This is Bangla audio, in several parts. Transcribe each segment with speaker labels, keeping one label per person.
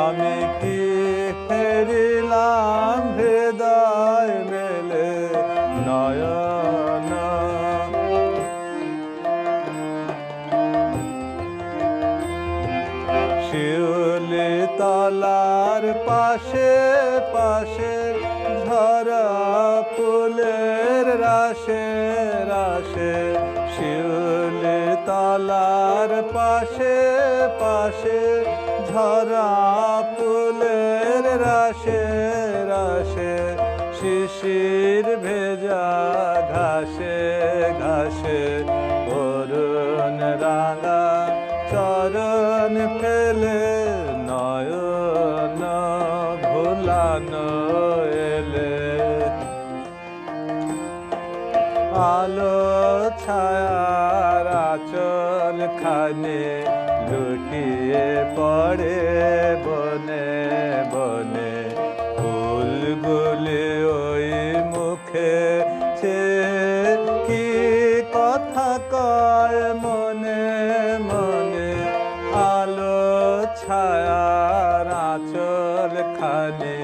Speaker 1: আমি কি হেরিলাম হৃদয় মেলে নয়ন। শিউলি তলার পাশে পাশে ঝরা ফুলের রাশে রাশে, শিউলি তলার পাশে পাশে ঝরা ফুলের রাশে রাশে, শিশির ভেজা ঘাসে ঘাসে অরুণ রাঙা চরণ ফেলে নয়ন ভুলানো এলে। আলো ছায়ার আঁচল খানে লুটিয়ে পড়ে বনে বনে, ফুলগুলি ওই মুখে কি কথা কয় মনে মনে। আলো ছায়ার আঁচল খানে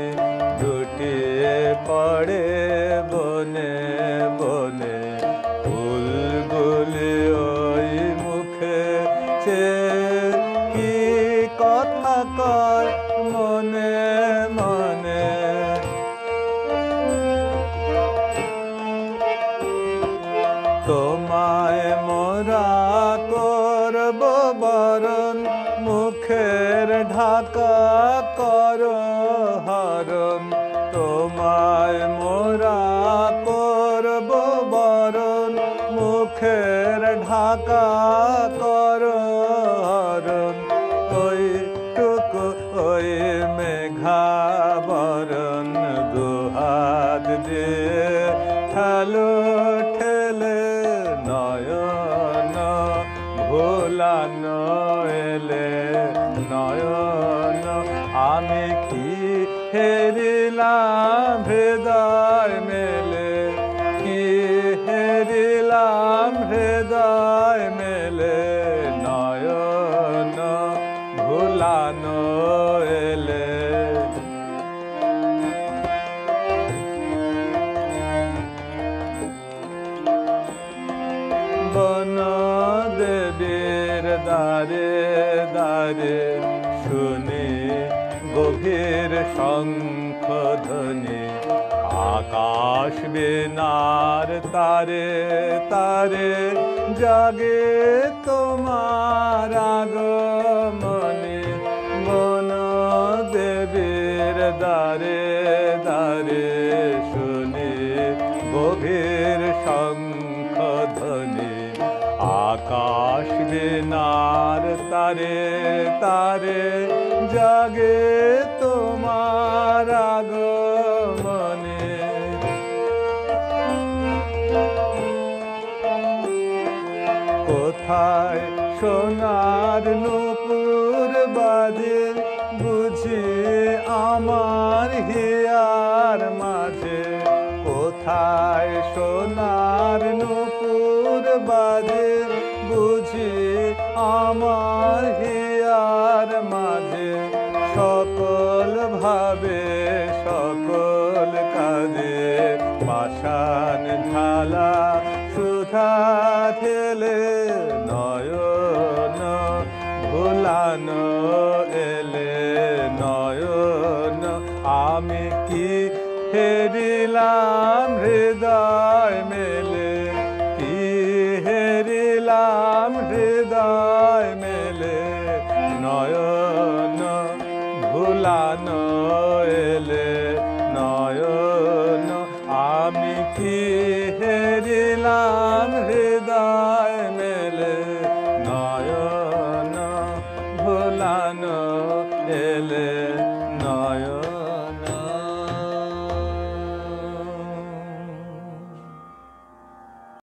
Speaker 1: লুটিয়ে পড়ে বনে বনে, ফুলগুলি ওই মুখে কি কথা কয় মনে মনে। তোমায় মোরা করব বরণ, মুখের ঢাকা করো হরণ। তোমায় মোরা করব বরণ, মুখের ঢাকা করো হরণ। ওইটুকু ওই মেঘাবরণ দুহাত দিয়ে ঠেলো ঠেলে নয়ন ভোলানো এলে নয়ন। আমি কি হেরিলাম হৃদয় মেলে, কি হেরিলাম হৃদয় মেলে নয়ন ভোলানো এলে। বন দেবীর দ্বারে দ্বারে শুনি গভীর শঙ্খধ্বনি, আকাশ বেনার তারে তারে জাগে তোমার আগমনে। বন দেবীর দ্বারে দ্বারে শুনি গভীর শঙ্খধ্বনি, আকাশ বেনার তারে তারে জাগে তোমার আগমনে। কোথায় সোনার নূপুর বাজে বুঝি আমার হিয়ার মাঝে। কোথায় সোনার নূপুর বাজে বুঝি আমার হিয়ার মাঝে। সকল ভাবে সকল কাজে পাষাণ ঢালা সুধা ঢেলে নয়ন ভোলানো এলে নয়ন। আমি কি হেরিলাম হৃদয় মেলে, কি হেরিলাম হৃদয় মেলে নয়ন ভোলানো এলে নয়ন। আমি কি হেরিলাম হৃদয় মেলে নয়ন ভোলানো এলে।